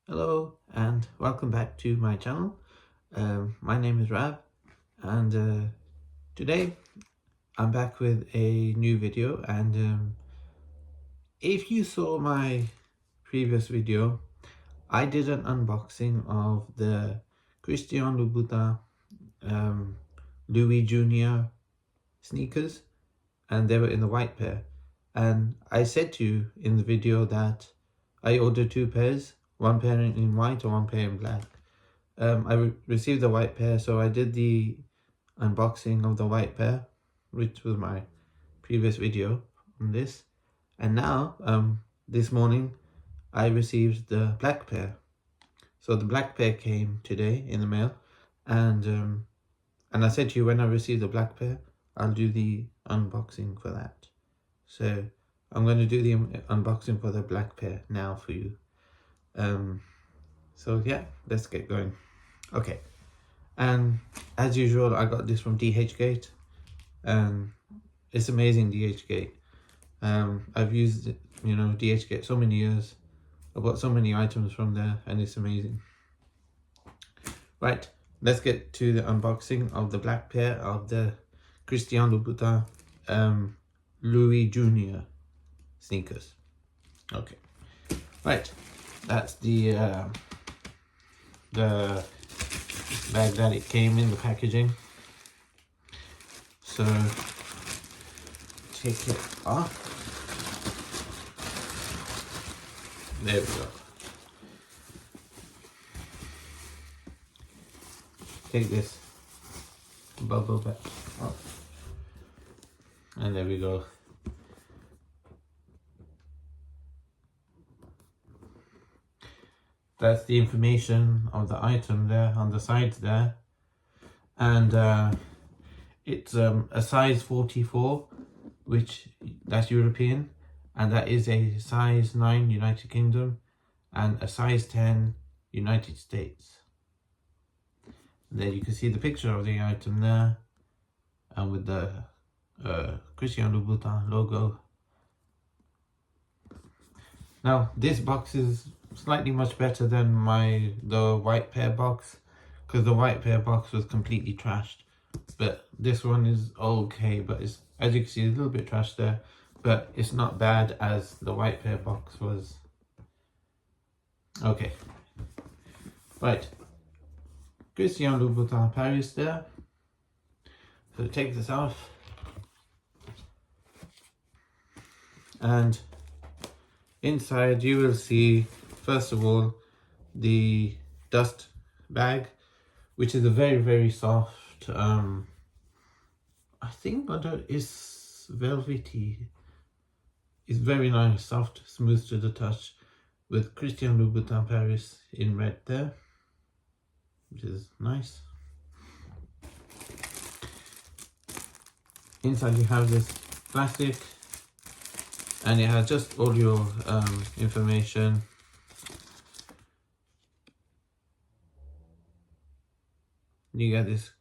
Hello and welcome back to my channel. My name is Rab and today I'm back with a new video, and if you saw my previous video, I did an unboxing of the Christian Louboutin Louis Junior sneakers, and they were in the white pair, and I said to you in the video that I ordered two pairs, one pair in white and one pair in black. I received the white pair, so I did the unboxing of the white pair, which was my previous video on this. And now, this morning, I received the black pair. So the black pair came today in the mail, and I said to you, when I receive the black pair, I'll do the unboxing for that. So I'm going to do the unboxing for the black pair now for you. So yeah, let's get going. Okay, and as usual, I got this from DHgate. It's amazing, DHgate. I've used it, DHgate so many years. I've got so many items from there, and it's amazing. Right, let's get to the unboxing of the black pair of the Christian Louboutin Louis Junior sneakers. Okay, right, that's the bag that it came in, the packaging. So take it off. There we go. Take this bubble back off, and there we go. That's the information of the item there on the sides there, and it's a size 44, which that's European, and that is a size 9 United Kingdom, and a size 10 United States. And there you can see the picture of the item there, and with the Christian Louboutin logo. Now this box is slightly much better than the white pair box, because the white pair box was completely trashed, but this one is okay, but it's, as you can see, a little bit trashed there, but it's not bad as the white pair box was. Okay, right, Christian Louboutin Paris there. So take this off, and inside you will see, first of all, the dust bag, which is a very soft, I think it's velvety. It's very nice, soft, smooth to the touch, with Christian Louboutin Paris in red there, which is nice. Inside you have this plastic, and it has just all your information. You get this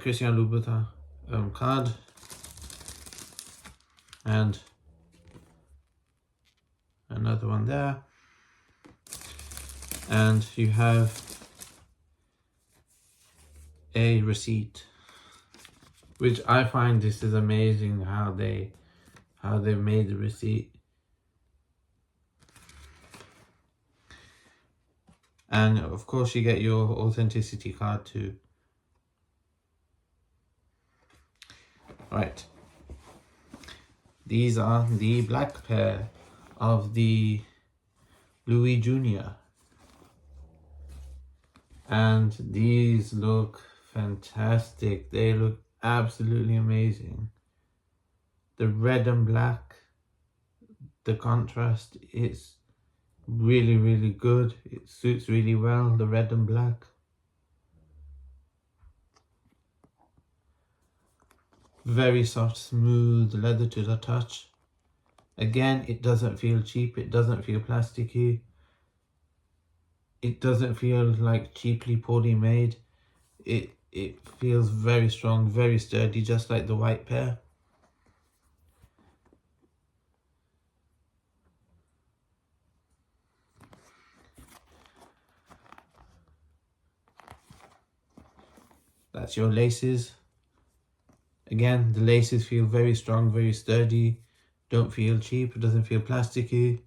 Christian Louboutin card, and another one there, and you have a receipt, which I find this is amazing how they made the receipt. And of course you get your authenticity card too. Right, these are the black pair of the Louis Junior, and these look fantastic. They look absolutely amazing. The red and black, the contrast is really good. It suits really well, the red and black. Very soft, smooth leather to the touch. Again, it doesn't feel cheap, it doesn't feel plasticky, it doesn't feel like cheaply poorly made. It feels very strong, very sturdy, just like the white pair. That's your laces. Again, the laces feel very strong, very sturdy. Don't feel cheap. It doesn't feel plasticky.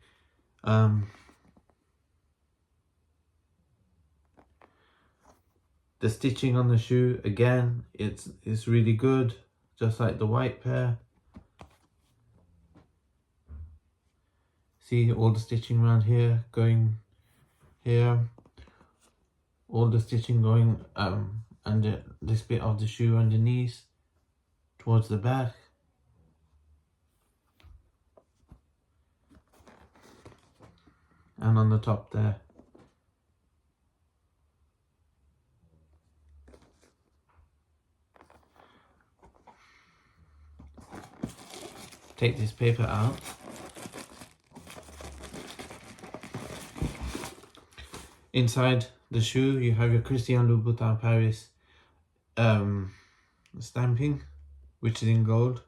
The stitching on the shoe, again, it's really good, just like the white pair. See all the stitching around here, going here, all the stitching going under this bit of the shoe underneath, towards the back. And on the top there. Take this paper out. Inside the shoe you have your Christian Louboutin Paris stamping, which is in gold.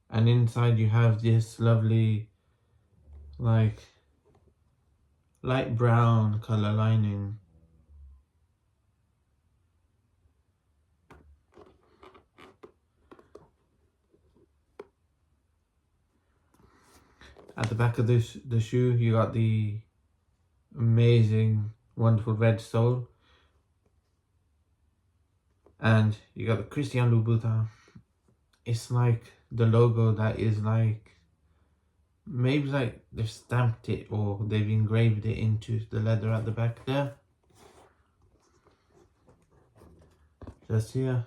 And inside you have this lovely, like, light brown color lining. At the back of the shoe, you got the amazing, wonderful red sole. And you got the Christian Louboutin. It's like the logo that is like, maybe like they've stamped it or they've engraved it into the leather at the back there. Just here.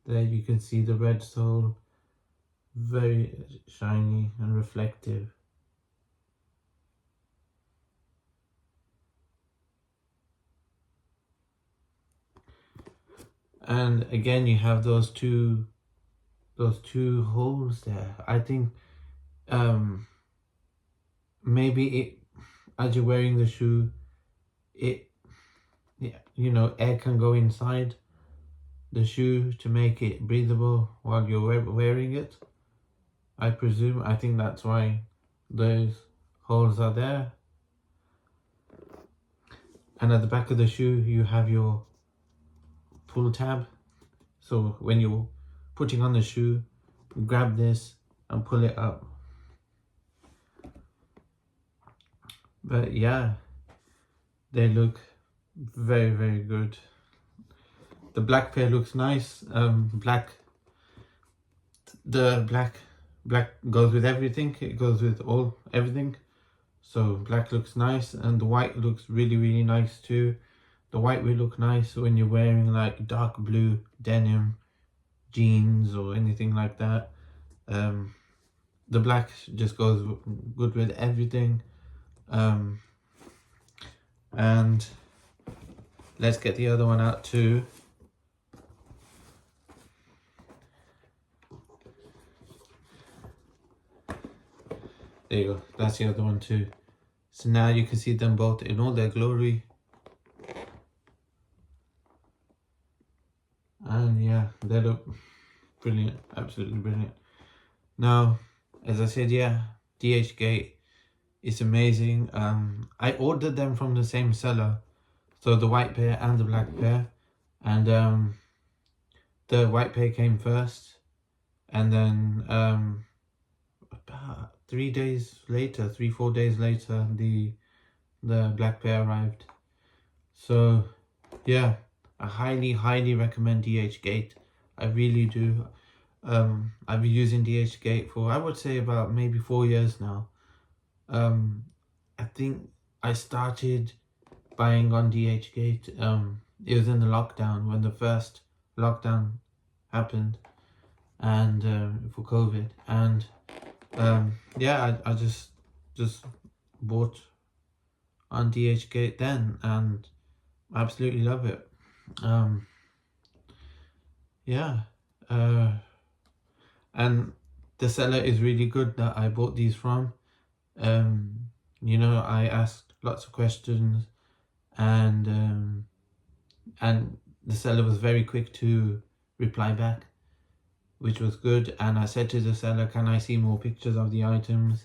There you can see the red sole, very shiny and reflective. And again you have those two holes there. I think maybe as you're wearing the shoe, you know, air can go inside the shoe to make it breathable while you're wearing it. I presume. I think that's why those holes are there. And at the back of the shoe you have your pull tab. So when you're putting on the shoe, grab this and pull it up. But yeah, they look very, very good. The black pair looks nice. The black goes with everything. It goes with everything. So black looks nice, and the white looks really, really nice too. The white will look nice when you're wearing like dark blue denim jeans or anything like that. The black just goes good with everything. And let's get the other one out too. There you go, that's the other one too. So now you can see them both in all their glory. And yeah, they look brilliant, absolutely brilliant. Now, as I said, yeah, DHgate is amazing. I ordered them from the same seller, so the white pair and the black pair, and the white pair came first, and then about 3 days later, 3-4 days later, the black pair arrived. So yeah, I highly recommend DHgate. I really do. I've been using DHgate for, I would say, about maybe 4 years now. I think I started buying on DHgate. It was in the lockdown, when the first lockdown happened, and for COVID, and yeah, I just bought on DHgate then, and I absolutely love it. Yeah, and the seller is really good that I bought these from. You know, I asked lots of questions, and the seller was very quick to reply back. which was good. And I said to the seller, can I see more pictures of the items?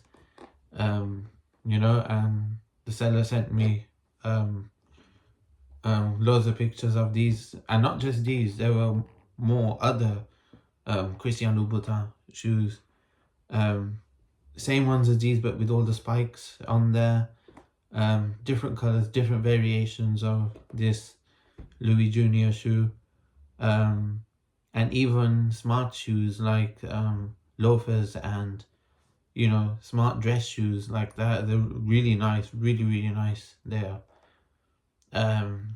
You know, and the seller sent me loads of pictures of these, and not just these, there were more other Christian Louboutin shoes, same ones as these but with all the spikes on there, different colors, different variations of this Louis Junior shoe, and even smart shoes like loafers and, you know, smart dress shoes like that. They're really nice, really nice there.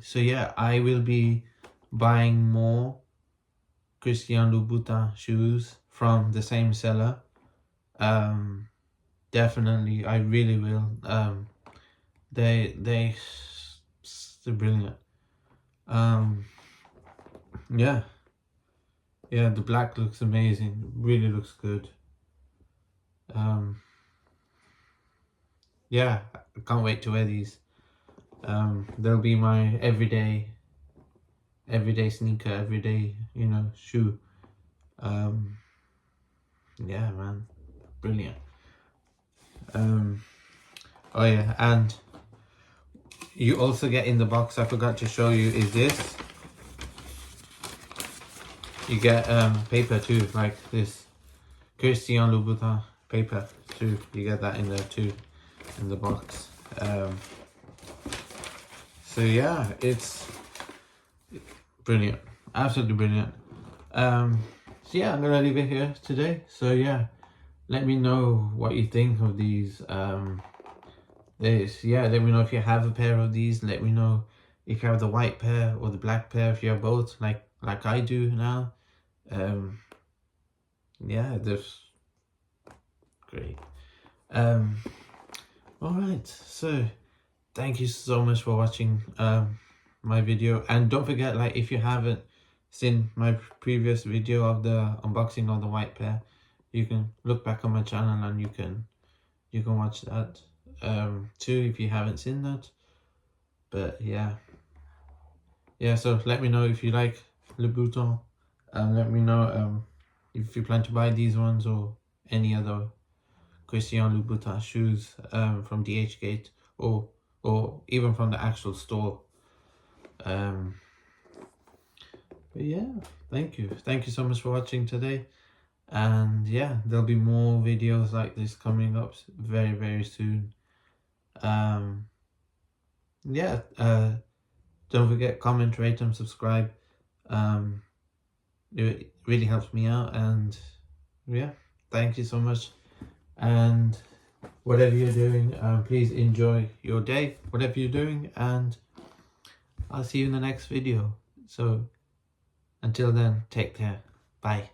So yeah, I will be buying more Christian Louboutin shoes from the same seller. Definitely, I really will. They're brilliant. Yeah, the black looks amazing, really looks good. Yeah, I can't wait to wear these. They'll be my everyday sneaker, everyday, you know, shoe. Yeah, man, brilliant. Oh yeah, and you also get in the box, I forgot to show you, is this. You get paper too, like this Christian Louboutin paper too. You get that in there too, in the box. So yeah, it's brilliant, absolutely brilliant. So yeah, I'm gonna leave it here today. So yeah, let me know what you think of these. Let me know if you have a pair of these. Let me know if you have the white pair or the black pair, if you have both, like I do now. Yeah, they're great. All right, so thank you so much for watching my video, and don't forget, like, if you haven't seen my previous video of the unboxing of the white pair, you can look back on my channel and you can watch that too if you haven't seen that. But yeah, so let me know if you like Louboutin, and let me know if you plan to buy these ones or any other Christian Louboutin shoes from DHgate, or even from the actual store. But yeah, thank you so much for watching today, and yeah, there'll be more videos like this coming up very soon. Yeah, don't forget, comment, rate and subscribe. It really helps me out, and yeah, thank you so much. And whatever you're doing, please enjoy your day, whatever you're doing, and I'll see you in the next video. So until then, take care. Bye.